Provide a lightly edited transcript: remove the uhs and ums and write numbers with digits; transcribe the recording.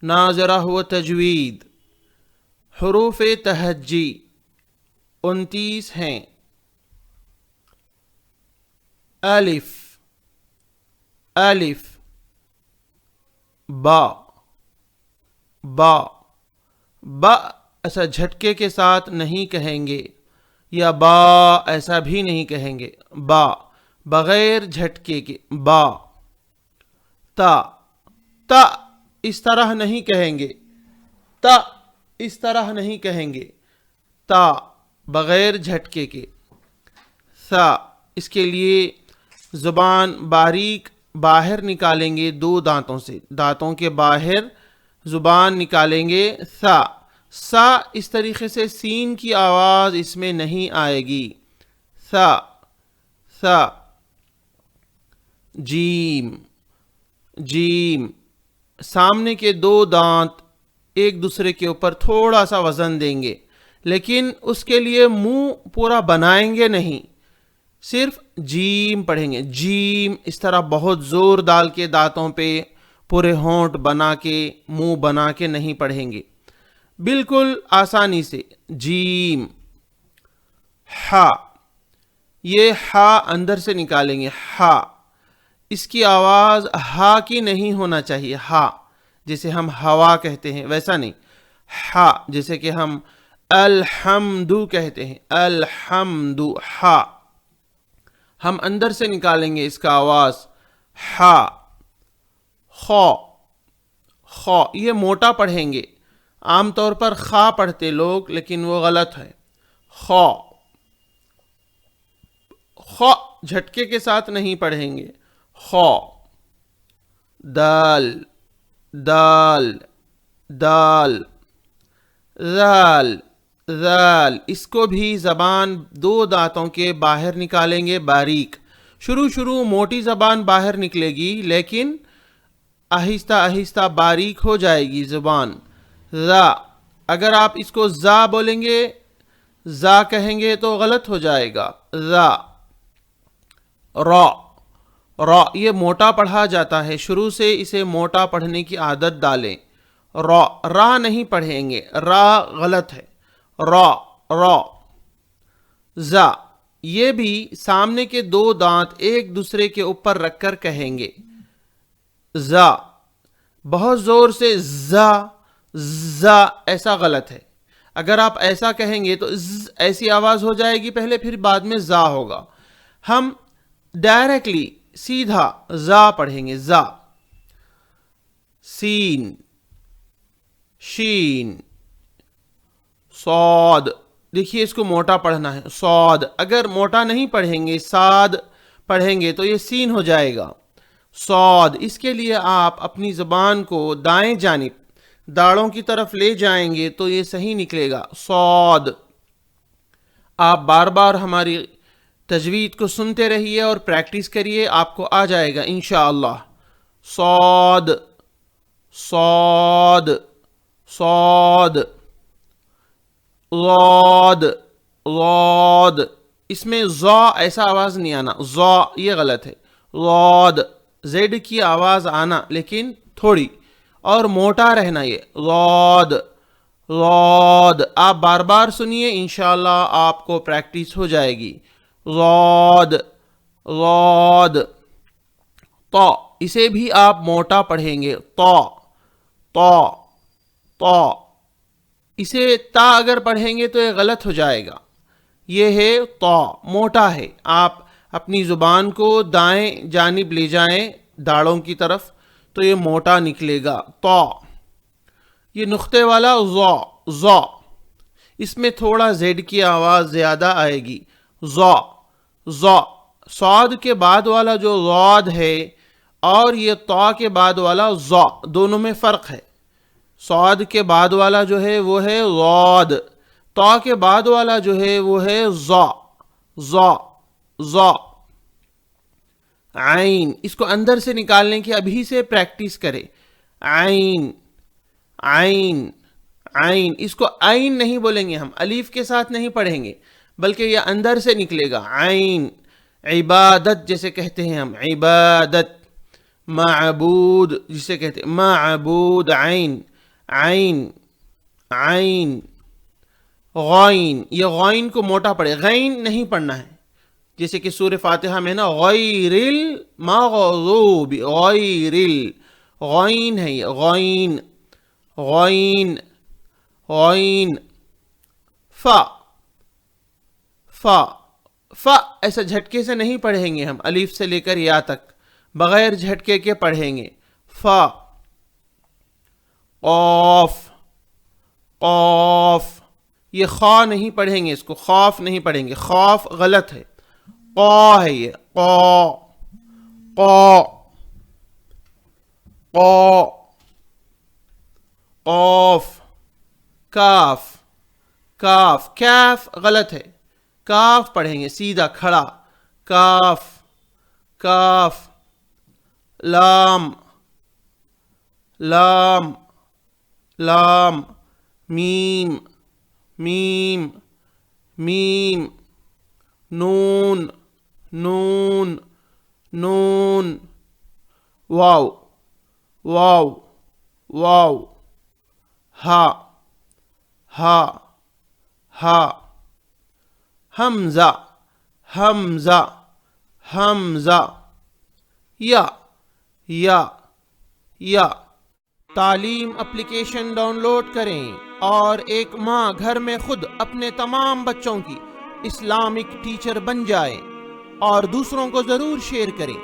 ناظرہ و تجوید. حروف تہجی 29 ہیں. الف الف، با با با ایسا جھٹکے کے ساتھ نہیں کہیں گے، یا با ایسا بھی نہیں کہیں گے، با بغیر جھٹکے کے با. تا تا اس طرح نہیں کہیں گے، تا اس طرح نہیں کہیں گے، تا بغیر جھٹکے کے. سا اس کے لیے زبان باریک باہر نکالیں گے دو دانتوں سے، دانتوں کے باہر زبان نکالیں گے. سا سا اس طریقے سے سین کی آواز اس میں نہیں آئے گی. سا سا. جیم جیم، سامنے کے دو دانت ایک دوسرے کے اوپر تھوڑا سا وزن دیں گے، لیکن اس کے لیے منہ پورا بنائیں گے نہیں، صرف جیم پڑھیں گے. جیم اس طرح بہت زور ڈال کے دانتوں پہ پورے ہونٹ بنا کے منہ بنا کے نہیں پڑھیں گے، بالکل آسانی سے. جیم. ہا، یہ ہا اندر سے نکالیں گے. ہا اس کی آواز ہا کی نہیں ہونا چاہیے. ہا جیسے ہم ہوا کہتے ہیں ویسا نہیں. ہا جیسے کہ ہم الحمدو کہتے ہیں، الحمدو. ہا ہم اندر سے نکالیں گے اس کا آواز. ہا. خو خو یہ موٹا پڑھیں گے، عام طور پر خا پڑھتے لوگ، لیکن وہ غلط ہے. خو خو جھٹکے کے ساتھ نہیں پڑھیں گے. خو. دال دال دال. ذال ذال اس کو بھی زبان دو دانتوں کے باہر نکالیں گے باریک. شروع موٹی زبان باہر نکلے گی، لیکن آہستہ آہستہ باریک ہو جائے گی زبان. ذا اگر آپ اس کو زا بولیں گے، زا کہیں گے تو غلط ہو جائے گا. ذا. را را یہ موٹا پڑھا جاتا ہے، شروع سے اسے موٹا پڑھنے کی عادت ڈالیں. را را نہیں پڑھیں گے، را غلط ہے. را را. زا یہ بھی سامنے کے دو دانت ایک دوسرے کے اوپر رکھ کر کہیں گے. زا بہت زور سے زا زا ایسا غلط ہے. اگر آپ ایسا کہیں گے تو ایسی آواز ہو جائے گی پہلے، پھر بعد میں زا ہوگا. ہم ڈائریکٹلی سیدھا زا پڑھیں گے. زا. سین شین. صاد دیکھیے اس کو موٹا پڑھنا ہے. صاد اگر موٹا نہیں پڑھیں گے، صاد پڑھیں گے تو یہ سین ہو جائے گا. صاد اس کے لیے آپ اپنی زبان کو دائیں جانب داڑوں کی طرف لے جائیں گے تو یہ صحیح نکلے گا. صاد. آپ بار بار ہماری تجوید کو سنتے رہیے اور پریکٹس کریے، آپ کو آ جائے گا انشاءاللہ. صاد صاد صاد. ضاد ضاد اس میں ضا ایسا آواز نہیں آنا، ضا یہ غلط ہے. ضاد زیڈ کی آواز آنا، لیکن تھوڑی اور موٹا رہنا. یہ ضاد ضاد. آپ بار بار سنیے، انشاءاللہ آپ کو پریکٹس ہو جائے گی. ضاد ضاد. طا اسے بھی آپ موٹا پڑھیں گے. طا طا طا. اسے تا اگر پڑھیں گے تو یہ غلط ہو جائے گا. یہ ہے طا، موٹا ہے. آپ اپنی زبان کو دائیں جانب لے جائیں داڑوں کی طرف تو یہ موٹا نکلے گا. طا. یہ نقطے والا ضا ضا، اس میں تھوڑا زیڈ کی آواز زیادہ آئے گی. ضا ضا. صاد کے بعد والا جو ضاد ہے اور یہ طا کے بعد والا ضا، دونوں میں فرق ہے. صاد کے بعد والا جو ہے وہ ہے ضاد، طا کے بعد والا جو ہے وہ ہے ضا ضا ضا. عین اس کو اندر سے نکالنے کی ابھی سے پریکٹس کرے. عین عین عین. اس کو عین نہیں بولیں گے ہم، الف کے ساتھ نہیں پڑھیں گے، بلکہ یہ اندر سے نکلے گا. عین. عبادت جیسے کہتے ہیں ہم، عبادت. معبود جسے کہتے ہیں معبود، عین عین عین، غائن، یہ غائن کو موٹا پڑے، غین نہیں پڑھنا ہے، جیسے کہ سورہ فاتحہ میں نا غیر المغضوب، غیر غائن ہے یہ، غائن غائن غائن، فا فا فا ایسا جھٹکے سے نہیں پڑھیں گے ہم، الف سے لے کر یا تک بغیر جھٹکے کے پڑھیں گے، فا، قاف قاف، یہ خا نہیں پڑھیں گے، اس کو خوف نہیں پڑھیں گے، خوف غلط ہے، قا ہے یہ، قا قا قا، قاف، کاف کاف، کیف غلط ہے، کاف پڑھیں گے سیدھا کھڑا، کاف کاف، لام لام لام، میم میم میم، نون نون نون، واو واو واو، ہا ہا ہا، حمزہ حمزہ حمزہ، یا یا یا۔ تعلیم اپلیکیشن ڈاؤن لوڈ کریں اور ایک ماں گھر میں خود اپنے تمام بچوں کی اسلامک ٹیچر بن جائے، اور دوسروں کو ضرور شیئر کریں۔